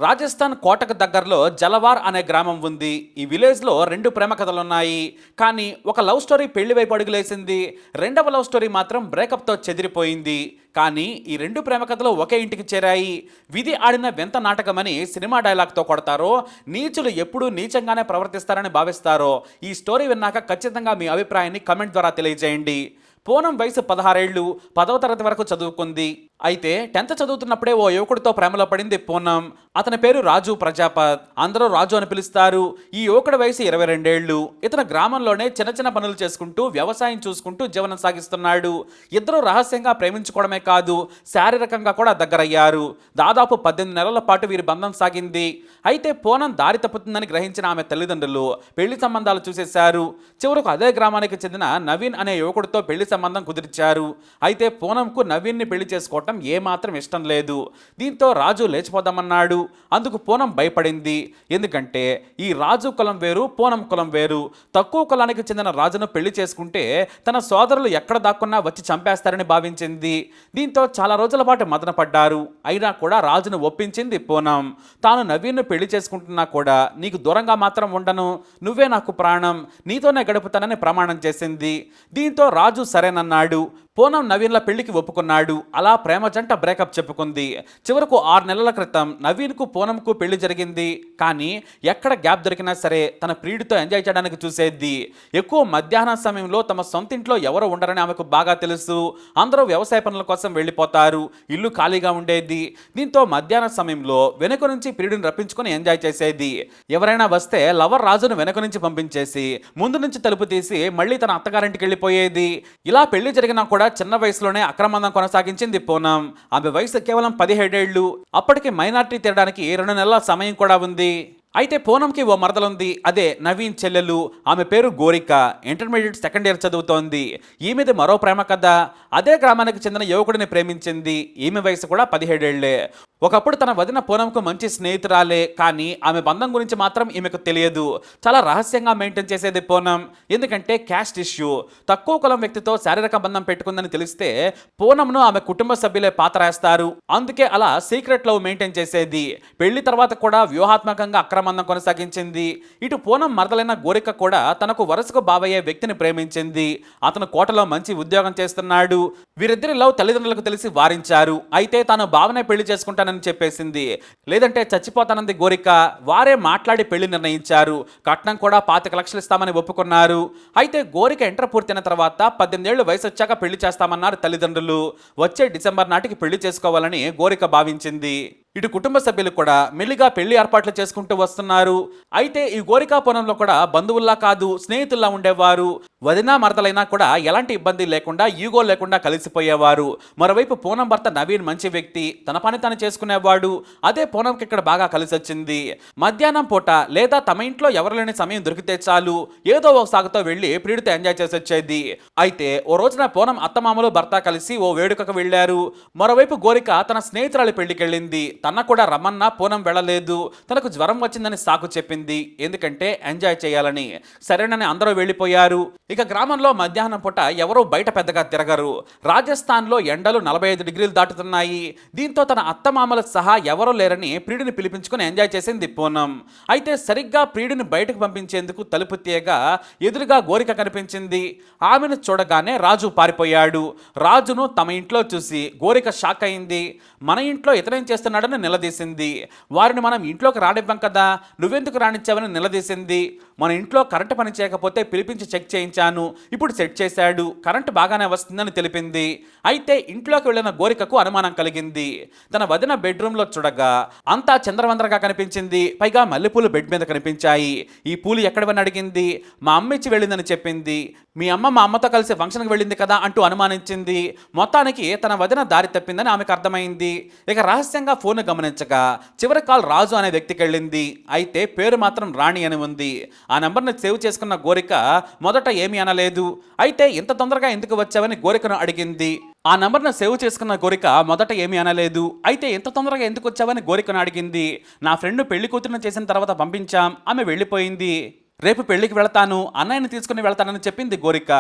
రాజస్థాన్ కోటకు దగ్గరలో జలవార్ అనే గ్రామం ఉంది. ఈ విలేజ్లో రెండు ప్రేమ కథలున్నాయి. కానీ ఒక లవ్ స్టోరీ పెళ్లి వైపు అడుగులేసింది. రెండవ లవ్ స్టోరీ మాత్రం బ్రేకప్తో చెదిరిపోయింది. కానీ ఈ రెండు ప్రేమ కథలు ఒకే ఇంటికి చేరాయి. విధి ఆడిన వింత నాటకమని సినిమా డైలాగ్తో కొడతారో, నీచులు ఎప్పుడూ నీచంగానే ప్రవర్తిస్తారని భావిస్తారో, ఈ స్టోరీ విన్నాక ఖచ్చితంగా మీ అభిప్రాయాన్ని కమెంట్ ద్వారా తెలియజేయండి. పూనం వయసు 16 ఏళ్ళు, 10వ తరగతి వరకు చదువుకుంది. అయితే 10th చదువుతున్నప్పుడే ఓ యువకుడితో ప్రేమలో పడింది పూనం. అతని పేరు రాజు ప్రజాపత్. అందరూ రాజు అని పిలుస్తారు. ఈ యువకుడి వయసు 22 ఏళ్ళు. ఇతను గ్రామంలోనే చిన్న చిన్న పనులు చేసుకుంటూ వ్యవసాయం చూసుకుంటూ జీవనం సాగిస్తున్నాడు. ఇద్దరు రహస్యంగా ప్రేమించుకోవడమే కాదు, శారీరకంగా కూడా దగ్గరయ్యారు. దాదాపు 18 నెలల పాటు వీరి బంధం సాగింది. అయితే పూనం దారి తప్పుతుందని గ్రహించిన ఆమె తల్లిదండ్రులు పెళ్లి సంబంధాలు చూసేశారు. చివరకు అదే గ్రామానికి చెందిన నవీన్ అనే యువకుడితో పెళ్లి సంబంధం కుదిర్చారు. అయితే పూనంకు నవీన్ని పెళ్లి చేసుకోవటం ఏమాత్రం ఇష్టం లేదు. దీంతో రాజు లేచిపోదామన్నాడు. అందుకు పూనం భయపడింది. ఎందుకంటే ఈ రాజు కులం వేరు, పూనం కులం వేరు. తక్కువ కులానికి చెందిన రాజును పెళ్లి చేసుకుంటే తన సోదరులు ఎక్కడ దాక్కున్నా వచ్చి చంపేస్తారని భావించింది. దీంతో చాలా రోజుల పాటు మదన పడ్డారు. అయినా కూడా రాజును ఒప్పించింది పూనం. తాను నవీన్ను పెళ్లి చేసుకుంటున్నా కూడా నీకు దూరంగా మాత్రం ఉండను, నువ్వే నాకు ప్రాణం, నీతోనే గడుపుతానని ప్రమాణం చేసింది. దీంతో రాజు సరేనన్నాడు. పూనం నవీన్ల పెళ్లికి ఒప్పుకున్నాడు. అలా ప్రేమ జంట బ్రేకప్ చెప్పుకుంది. చివరకు 6 నెలల క్రితం నవీన్కు పూనంకు పెళ్లి జరిగింది. కానీ ఎక్కడ గ్యాప్ దొరికినా సరే తన ప్రియుడితో ఎంజాయ్ చేయడానికి చూసేది. ఎక్కువ మధ్యాహ్నం సమయంలో తమ సొంత ఇంట్లో ఎవరు ఉండరని ఆమెకు బాగా తెలుసు. అందరూ వ్యవసాయ పనుల కోసం వెళ్ళిపోతారు. ఇల్లు ఖాళీగా ఉండేది. దీంతో మధ్యాహ్నం సమయంలో వెనుక నుంచి ప్రియుడిని రప్పించుకొని ఎంజాయ్ చేసేది. ఎవరైనా వస్తే లవర్ రాజును వెనుక నుంచి పంపించేసి ముందు నుంచి తలుపు తీసి మళ్ళీ తన అత్తగారింటికి వెళ్ళిపోయేది. ఇలా పెళ్లి జరిగినా కూడా చిన్న వయసులోనే అక్రమందం కొనసాగించింది పూనం. ఆమె వయసు కేవలం 17 ఏళ్ళు. అప్పటికి మైనారిటీ తీరడానికి 2 నెలల సమయం కూడా ఉంది. అయితే పూనంకి ఓ మరదలుంది. అదే నవీన్ చెల్లెలు. ఆమె పేరు గోరిక. ఇంటర్మీడియట్ సెకండ్ ఇయర్ చదువుతోంది. ఈమెది మరో ప్రేమ కథ. అదే గ్రామానికి చెందిన యువకుడిని ప్రేమించింది. ఈమె వయసు కూడా 17 ఏళ్లే. ఒకప్పుడు తన వదిన పూనంకు మంచి స్నేహితురాలే. కానీ ఆమె బంధం గురించి మాత్రం ఈమెకు తెలియదు. చాలా రహస్యంగా మెయింటైన్ చేసేది పూనం. ఎందుకంటే క్యాస్ట్ ఇష్యూ. తక్కువ కులం వ్యక్తితో శారీరక బంధం పెట్టుకుందని తెలిస్తే పూనంను ఆమె కుటుంబ సభ్యులే పాతరేస్తారు. అందుకే అలా సీక్రెట్ లవ్ మెయింటైన్ చేసేది. పెళ్లి తర్వాత కూడా వ్యూహాత్మకంగా అక్రమందం కొనసాగించింది. ఇటు పూనం మరదలైన గోరిక కూడా తనకు వరుసకు బాబయ్యే వ్యక్తిని ప్రేమించింది. అతను కోటలో మంచి ఉద్యోగం చేస్తున్నాడు. వీరిద్దరి లవ్ తల్లిదండ్రులకు తెలిసి వారించారు. అయితే తాను బావనే పెళ్లి చేసుకుంటానని చెప్పేసింది. లేదంటే చచ్చిపోతానంది గోరిక. వారే మాట్లాడి పెళ్లి నిర్ణయించారు. కట్నం కూడా 25 లక్షలు ఇస్తామని ఒప్పుకున్నారు. అయితే గోరిక ఇంటర్ పూర్తయిన తర్వాత 18 ఏళ్లు వయసు వచ్చాక పెళ్లి చేస్తామన్నారు తల్లిదండ్రులు. వచ్చే డిసెంబర్ నాటికి పెళ్లి చేసుకోవాలని గోరిక భావించింది. ఇటు కుటుంబ సభ్యులు కూడా మెల్లిగా పెళ్లి ఏర్పాట్లు చేసుకుంటూ వస్తున్నారు. అయితే ఈ గోరికా పొలంలో కూడా బంధువుల్లా కాదు, స్నేహితుల్లా ఉండేవారు. వదినా మరదలైనా కూడా ఎలాంటి ఇబ్బంది లేకుండా, ఈగో లేకుండా కలిసిపోయేవారు. మరోవైపు పూనం భర్త నవీన్ మంచి వ్యక్తి, తన పని తను చేసుకునేవాడు. అదే పూనంకి ఇక్కడ బాగా కలిసి వచ్చింది. మధ్యాహ్నం పూట లేదా తమ ఇంట్లో ఎవరు లేని సమయం దొరికితే చాలు ఏదో ఒక సాగుతో వెళ్లి ప్రియుడితో ఎంజాయ్ చేసి వచ్చేది. అయితే ఓ రోజున పూనం అత్తమామలు భర్త కలిసి ఓ వేడుకకు వెళ్లారు. మరోవైపు గోరిక తన స్నేహితురాలి పెళ్లికి వెళ్ళింది. తన కూడా రమ్మన్నా పూనం వెళ్ళలేదు. తనకు జ్వరం వచ్చిందని సాకు చెప్పింది. ఎందుకంటే ఎంజాయ్ చేయాలని. సరేనని అందరూ వెళ్ళిపోయారు. ఇక గ్రామంలో మధ్యాహ్నం పూట ఎవరూ బయట పెద్దగా తిరగరు. రాజస్థాన్లో ఎండలు 45 డిగ్రీలు దాటుతున్నాయి. దీంతో తన అత్తమామలు సహా ఎవరూ లేరని ప్రియుడిని పిలిపించుకుని ఎంజాయ్ చేసింది పూనం. అయితే సరిగ్గా ప్రియుడిని బయటకు పంపించేందుకు తలుపు తీయగా ఎదురుగా గోరిక కనిపించింది. ఆమెను చూడగానే రాజు పారిపోయాడు. రాజును తమ ఇంట్లో చూసి గోరిక షాక్ అయింది. మన ఇంట్లో ఇతనేం చేస్తున్నాడని నిలదీసింది. వారిని మనం ఇంట్లోకి రానివ్వం కదా, నువ్వెందుకు రానిచ్చావని నిలదీసింది. మన ఇంట్లో కరెంటు పని చేయకపోతే పిలిపించి చెక్ చేయించాను, ఇప్పుడు సెట్ చేశాడు, కరెంటు బాగానే వస్తుందని తెలిపింది. అయితే ఇంట్లోకి వెళ్ళిన గోరికకు అనుమానం కలిగింది. తన వదిన బెడ్రూమ్లో చూడగా అంతా చంద్రవందరగా కనిపించింది. పైగా మల్లెపూలు బెడ్ మీద కనిపించాయి. ఈ పూలు ఎక్కడవని అడిగింది. మా అమ్మ ఇచ్చి వెళ్ళిందని చెప్పింది. మీ అమ్మ మా అమ్మతో కలిసి ఫంక్షన్కి వెళ్ళింది కదా అంటూ అనుమానించింది. మొత్తానికి తన వదిన దారి తప్పిందని ఆమెకు అర్థమైంది. ఇక రహస్యంగా ఫోన్ గమనించగా చివరి కాల్ రాజు అనే వ్యక్తికి వెళ్ళింది. అయితే పేరు మాత్రం రాణి అని ఉంది. ఆ నెంబర్ని సేవ్ చేసుకున్న గోరిక మొదట ఏమీ అనలేదు. అయితే ఇంత తొందరగా ఎందుకు వచ్చావని గోరికను అడిగింది. ఆ నంబర్ను సేవ్ చేసుకున్న గోరిక మొదట ఏమీ అనలేదు. అయితే ఇంత తొందరగా ఎందుకు వచ్చావని గోరికను అడిగింది. నా ఫ్రెండ్ పెళ్లి కూతురును చేసిన తర్వాత పంపించాం, ఆమె వెళ్ళిపోయింది. రేపు పెళ్లికి వెళతాను, అన్నయ్యని తీసుకుని వెళ్తానని చెప్పింది గోరిక.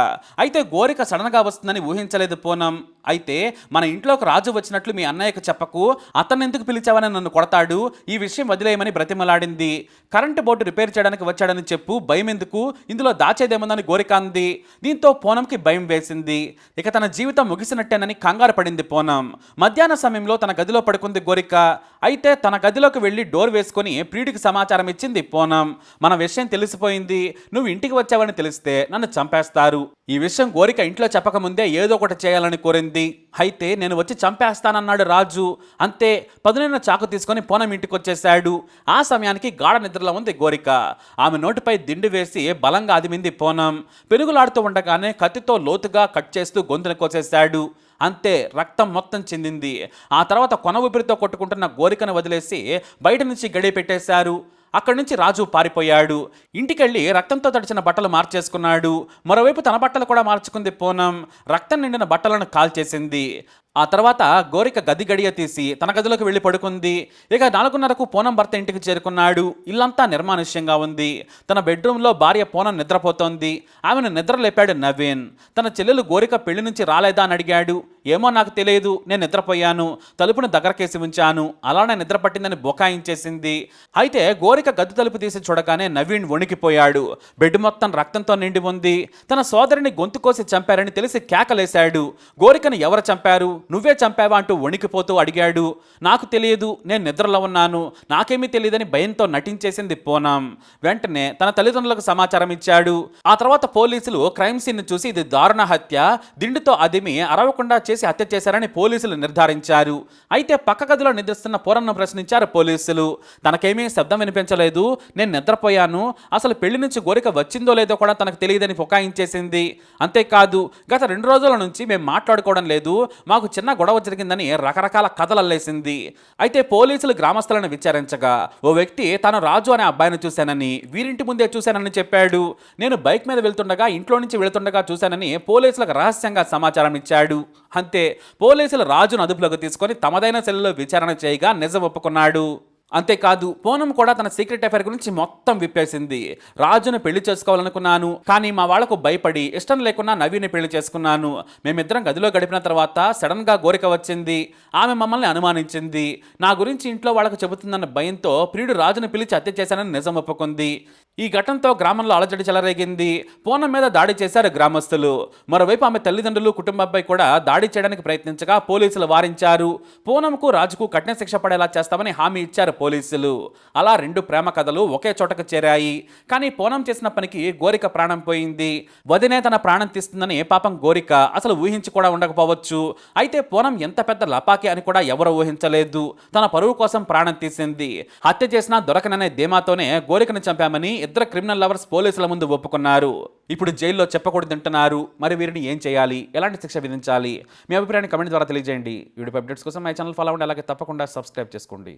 అయితే గోరిక సడన్గా వస్తుందని ఊహించలేదు పూనం. అయితే మన ఇంట్లోకి రాజు వచ్చినట్లు మీ అన్నయ్యకు చెప్పకు, అతన్ని ఎందుకు పిలిచావని నన్ను కొడతాడు, ఈ విషయం వదిలేయమని బ్రతిమలాడింది. కరెంటు బోర్డు రిపేర్ చేయడానికి వచ్చాడని చెప్పు, భయం ఎందుకు, ఇందులో దాచేదేముందని గోరిక అంది. దీంతో పూనంకి భయం వేసింది. ఇక తన జీవితం ముగిసినట్టేనని కంగారు పడింది పూనం. మధ్యాహ్న సమయంలో తన గదిలో పడుకుంది గోరిక. అయితే తన గదిలోకి వెళ్ళి డోర్ వేసుకొని ప్రియుడికి సమాచారం ఇచ్చింది పూనం. మన విషయం తెలిసిపోయింది, నువ్వు ఇంటికి వచ్చావని తెలిస్తే నన్ను చంపేస్తారు. ఈ విషయం గోరిక ఇంట్లో చెప్పకముందే ఏదో ఒకటి చేయాలని కోరింది. అయితే నేను వచ్చి చంపేస్తానన్నాడు రాజు. అంతే, పదునైన చాకు తీసుకొని పూనం ఇంటికి వచ్చేశాడు. ఆ సమయానికి గాఢ నిద్రలో ఉంది గోరిక. ఆమె నోటిపై దిండు వేసి బలంగా అదిమింది పూనం. పెనుగులాడుతూ ఉండగానే కత్తితో లోతుగా కట్ చేస్తూ గొంతును కోసేశాడు. అంతే, రక్తం మొత్తం చెందింది. ఆ తర్వాత కొన ఊపిరితో కొట్టుకుంటున్న గోరికను వదిలేసి బయట నుంచి గడియ పెట్టేశారు. అక్కడి నుంచి రాజు పారిపోయాడు. ఇంటికెళ్ళి రక్తంతో తడిచిన బట్టలు మార్చేసుకున్నాడు. మరోవైపు తన బట్టలు కూడా మార్చుకుంది పూనం. రక్తం నిండిన బట్టలను కాల్చేసింది. ఆ తర్వాత గోరిక గది గడియ తీసి తన గదిలోకి వెళ్ళి పడుకుంది. ఇక 4:30కు పూనం భర్త ఇంటికి చేరుకున్నాడు. ఇల్లంతా నిర్మానుష్యంగా ఉంది. తన బెడ్రూమ్లో భార్య పూనం నిద్రపోతోంది. ఆమెను నిద్ర లేపాడు నవీన్. తన చెల్లెలు గోరిక పెళ్లి నుంచి రాలేదా అని అడిగాడు. ఏమో నాకు తెలియదు, నేను నిద్రపోయాను, తలుపును దగ్గరకేసి ఉంచాను, అలానే నిద్ర పట్టిందని బొకాయించేసింది. అయితే గోరిక గది తలుపు తీసి చూడగానే నవీన్ వణికిపోయాడు. బెడ్ మొత్తం రక్తంతో నిండి ఉంది. తన సోదరిని గొంతు కోసి చంపారని తెలిసి కేకలేశాడు. గోరికను ఎవరు చంపారు, నువ్వే చంపావా అంటూ వణికిపోతూ అడిగాడు. నాకు తెలియదు, నేను నిద్రలో ఉన్నాను, నాకేమీ తెలియదని భయంతో నటించేసింది పూనం. వెంటనే తన తల్లిదండ్రులకు సమాచారం ఇచ్చాడు. ఆ తర్వాత పోలీసులు క్రైమ్ సీన్ చూసి ఇది దారుణ హత్య, దిండుతో అదిమి అరవకుండా చేసి హత్య చేశారని పోలీసులు నిర్ధారించారు. అయితే పక్క గదిలో నిద్రిస్తున్న పూరన్ను ప్రశ్నించారు పోలీసులు. తనకేమీ శబ్దం వినిపించలేదు, నేను నిద్రపోయాను, అసలు పెళ్లి నుంచి గోరిక వచ్చిందో లేదో కూడా తనకు తెలియదని పుకాయించేసింది. అంతేకాదు, గత 2 రోజుల నుంచి మేము మాట్లాడుకోవడం లేదు, మాకు చిన్న గొడవ జరిగిందని రకరకాల కథలు అల్లేసింది. అయితే పోలీసులు గ్రామస్తులను విచారించగా ఓ వ్యక్తి తాను రాజు అనే అబ్బాయిని చూశానని, వీరింటి ముందే చూశానని చెప్పాడు. నేను బైక్ మీద వెళ్తుండగా ఇంట్లో నుంచి వెళుతుండగా చూశానని పోలీసులకు రహస్యంగా సమాచారం ఇచ్చాడు. అంతే, పోలీసులు రాజును అదుపులోకి తీసుకొని తమదైన సెల్లో విచారణ చేయగా నిజం ఒప్పుకున్నాడు. అంతేకాదు, పూనం కూడా తన సీక్రెట్ అఫైర్ గురించి మొత్తం విప్పేసింది. రాజును పెళ్లి చేసుకోవాలనుకున్నాను, కానీ మా వాళ్లకు భయపడి ఇష్టం లేకున్నా నవీని పెళ్లి చేసుకున్నాను. మేమిద్దరం గదిలో గడిపిన తర్వాత సడన్ గా గోరిక వచ్చింది. ఆమె మమ్మల్ని అనుమానించింది. నా గురించి ఇంట్లో వాళ్ళకు చెబుతుందన్న భయంతో ప్రియుడు రాజును పిలిచి హత్య చేశానని నిజం ఒప్పుకుంది. ఈ ఘటనతో గ్రామంలో అలజడి చెలరేగింది. పూనం మీద దాడి చేశారు గ్రామస్తులు. మరోవైపు ఆమె తల్లిదండ్రులు, కుటుంబంపై కూడా దాడి చేయడానికి ప్రయత్నించగా పోలీసులు వారించారు. పూనంకు రాజుకు కఠిన శిక్ష పడేలా చేస్తామని హామీ ఇచ్చారు పోలీసులు. అలా 2 ప్రేమ కథలు ఒకే చోటకు చేరాయి. కానీ పూనం చేసిన పనికి గోరిక ప్రాణం పోయింది. వదినే తన ప్రాణం తీస్తుందని పాపం గోరిక అసలు ఊహించి కూడా ఉండకపోవచ్చు. అయితే పూనం ఎంత పెద్ద లపాకి అని కూడా ఎవరు ఊహించలేదు. తన పరువు కోసం ప్రాణం తీసింది. హత్య చేసినా దొరకననే ధీమాతోనే గోరికను చంపామని ఇద్దరు క్రిమినల్ లవర్స్ పోలీసుల ముందు ఒప్పుకున్నారు. ఇప్పుడు జైల్లో చెప్పకూడదంటున్నారు. మరి వీరిని ఏం చేయాలి, ఎలాంటి శిక్ష విధించాలి, మీ అభిప్రాయాన్ని కమెంట్ ద్వారా తెలియజేయండి. వీడియో అప్డేట్స్ కోసం మై ఛానల్ ఫాలో అవ్వండి. అలాగే తప్పకుండా సబ్స్క్రైబ్ చేసుకోండి.